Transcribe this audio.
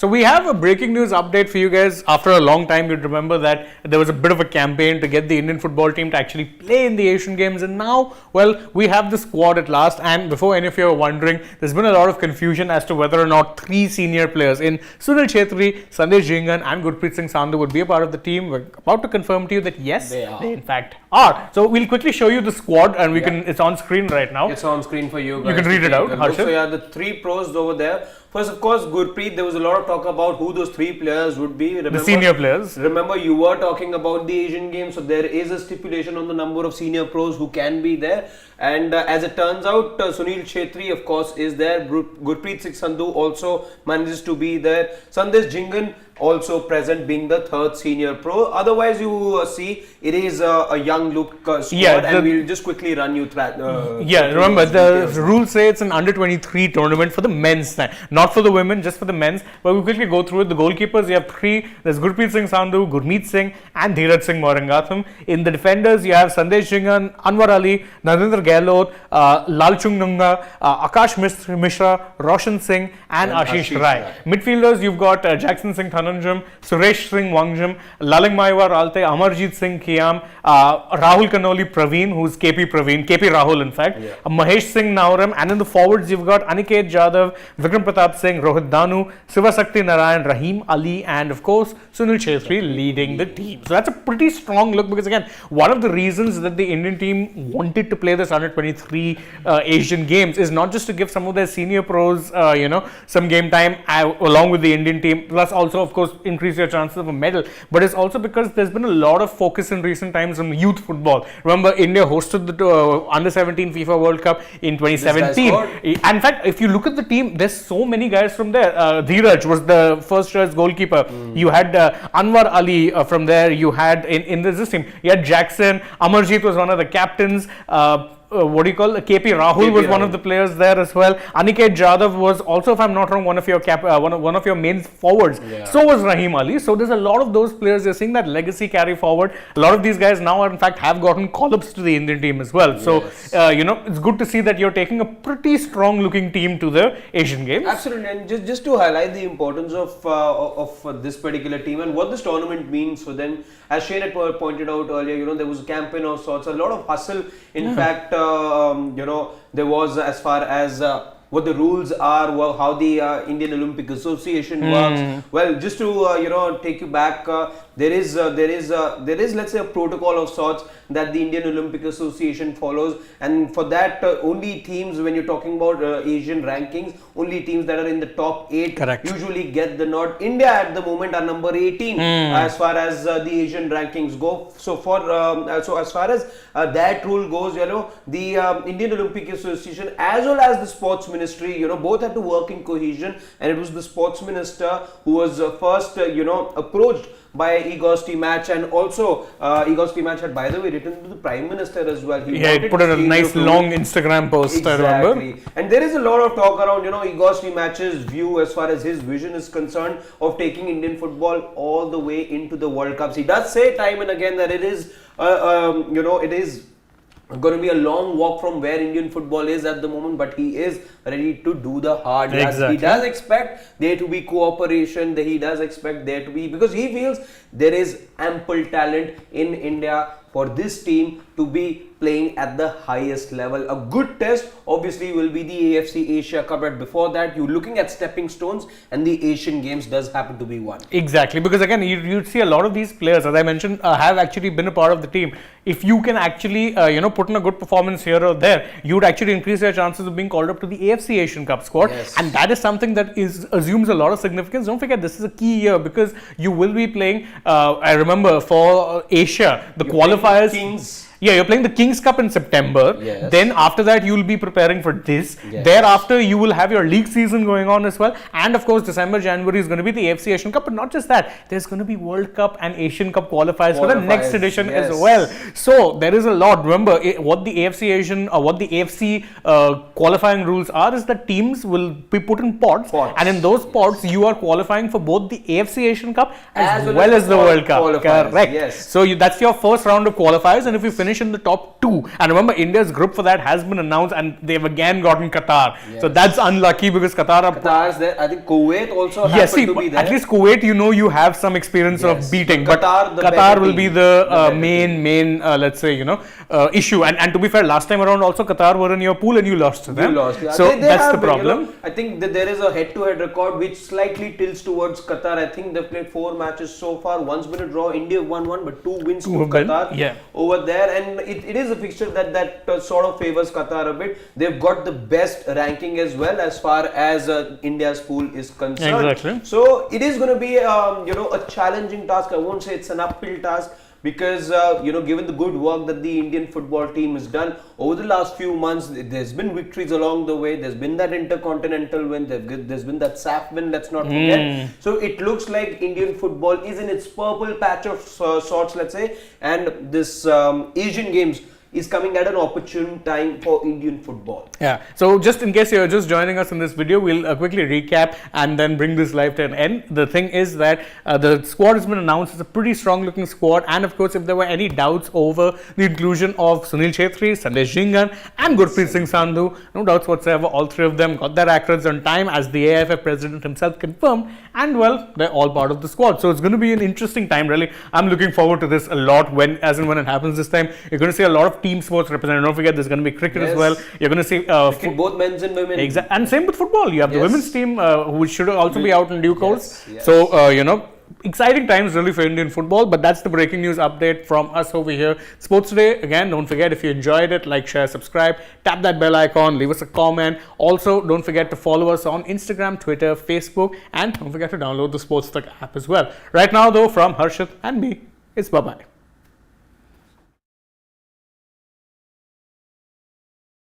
So we have a breaking news update for you guys. After a long time, you'd remember that there was a bit of a campaign to get the Indian football team to actually play in the Asian Games, and now, well, we have the squad at last. And before any of you are wondering, there's been a lot of confusion as to whether or not three senior players in Sunil Chhetri, Sandesh Jhingan and Gurpreet Singh Sandhu would be a part of the team. We're about to confirm to you that yes, they in fact are. So we'll quickly show you the squad, and it's on screen right now. It's on screen for you guys. You can read it out, Harshit. So yeah, the three pros over there. First, of course, Gurpreet. There was a lot of talk about who those three players would be. Remember, the senior players. Remember, you were talking about the Asian Games, so there is a stipulation on the number of senior pros who can be there. And as it turns out, Sunil Chhetri, of course, is there. Gurpreet Singh Sandhu also manages to be there. Sandesh Jhingan also present, being the third senior pro. Otherwise, you see it is a young look squad, and we'll just quickly run you through. Remember the rules say it's an under-23 tournament for the men's side, not for the women, just for the men's. But we'll quickly go through it. The goalkeepers, you have three. There's Gurpreet Singh Sandhu, Gurmeet Singh, and Dheeraj Singh Morangatham. In the defenders, you have Sandesh Jhingan, Anwar Ali, Narendra Gehlot, Lalchung Nunga, Akash Mishra, Roshan Singh, and Ashish Rai. Midfielders, you've got Jackson Singh Thananjam, Suresh Singh Wangjam, Laling Maiwa Ralte, Amarjeet Singh Khiyam, Rahul Kanoli Praveen, who's KP Rahul in fact, Mahesh Singh Nauram, and in the forwards you've got Aniket Jadhav, Vikram Pratap Singh, Rohit Danu, Sivasakti Narayan, Rahim Ali, and of course Sunil Chhetri leading the team. So that's a pretty strong look, because again, one of the reasons that the Indian team wanted to play this under-23 Asian Games is not just to give some of their senior pros some game time along with the Indian team, plus also of course increase your chances of a medal, but it's also because there's been a lot of focus in recent times on youth football. Remember, India hosted the under-17 FIFA World Cup in 2017. In fact, if you look at the team, there's so many guys from there. Dheeraj was the first choice goalkeeper. You had Anwar Ali from there. You had in this team, you had Jackson. Amarjeet was one of the captains. KP Rahul was one of the players there as well. Aniket Jadhav was also, if I'm not wrong, one of your main forwards. So was Rahim Ali. So there's a lot of those players. You're seeing that legacy carry forward. A lot of these guys now, in fact, have gotten call-ups to the Indian team as well. So it's good to see that you're taking a pretty strong-looking team to the Asian Games. Absolutely, and just to highlight the importance of this particular team and what this tournament means for them. As Shane had pointed out earlier, there was a campaign of sorts, a lot of hustle. In fact, there was, as far as what the rules are, how the Indian Olympic Association works. Well, just to take you back, there is let's say a protocol of sorts that the Indian Olympic Association follows, and for that only teams, when you're talking about Asian rankings, only teams that are in the top 8 usually get the nod. India at the moment are number 18 as far as the Asian rankings go. So as far as that rule goes, the Indian Olympic Association as well as the sports ministry, both had to work in cohesion, and it was the sports minister who was first approached by Igor's team match, and also Igor's team match had, by the way, written to the Prime Minister as well. He put a nice long Instagram post, I remember. And there is a lot of talk around, Igor's team match's view as far as his vision is concerned of taking Indian football all the way into the World Cups. He does say time and again that it is, it is going to be a long walk from where Indian football is at the moment, but he is ready to do the hard yards. He does expect there to be cooperation, he does expect there to be, because he feels there is ample talent in India for this team to be playing at the highest level. A good test obviously will be the AFC Asia Cup, but before that you're looking at stepping stones, and the Asian Games does happen to be one. Exactly, because again you'd see a lot of these players, as I mentioned, have actually been a part of the team. If you can actually put in a good performance here or there, you'd actually increase your chances of being called up to the AFC Asian Cup squad, and that is something that assumes a lot of significance. Don't forget, this is a key year because you will be playing, I remember for Asia, the qualifiers. Yeah, you're playing the Kings Cup in September. Yes. Then after that, you will be preparing for this. Yes. Thereafter, you will have your league season going on as well. And of course, December, January is going to be the AFC Asian Cup. But not just that, there's going to be World Cup and Asian Cup qualifiers for the next edition as well. So there is a lot. Remember, what the AFC Asian or what the AFC qualifying rules are is that teams will be put in pots. And in those pots, you are qualifying for both the AFC Asian Cup as well as the World Cup. Correct. Yes. So that's your first round of qualifiers. And if you finish finish in the top 2. And remember, India's group for that has been announced, and they've again gotten Qatar. So that's unlucky because Qatar's there. I think Kuwait also happened to be there. At least Kuwait, you have some experience of beating. But Qatar will be the main let's say, issue. And to be fair, last time around also Qatar were in your pool and you lost to them. You lost. Yeah. So that's the been, problem. I think that there is a head-to-head record which slightly tilts towards Qatar. I think they've played 4 matches so far. One's been a draw. India won 1, but 2 wins to Qatar over there. And it is a fixture that sort of favors Qatar a bit. They've got the best ranking as well as far as India's pool is concerned. Exactly. So it is going to be a challenging task. I won't say it's an uphill task, because given the good work that the Indian football team has done over the last few months, there's been victories along the way. There's been that intercontinental win, there's been that SAF win, let's not forget. So it looks like Indian football is in its purple patch of sorts, let's say, and this Asian Games is coming at an opportune time for Indian football. Yeah. So just in case you're just joining us in this video, we'll quickly recap and then bring this live to an end. The thing is that the squad has been announced. It's a pretty strong looking squad. And of course, if there were any doubts over the inclusion of Sunil Chhetri, Sandesh Jhingan and Gurpreet Singh Sandhu, no doubts whatsoever, all 3 of them got their accolades on time, as the AIFF president himself confirmed. And well, they're all part of the squad. So it's going to be an interesting time, really. I'm looking forward to this a lot when it happens this time. You're going to see a lot of team sports represented. Don't forget, there's going to be cricket as well. You're going to see both men's and women. Exactly. And same with football. You have the women's team, which should also be out in due course. Yes. So, exciting times really for Indian football. But that's the breaking news update from us over here. Sports Today. Again, don't forget, if you enjoyed it, like, share, subscribe, tap that bell icon, leave us a comment. Also, don't forget to follow us on Instagram, Twitter, Facebook, and don't forget to download the AajTak app as well. Right now, though, from Harshit and me, it's bye-bye.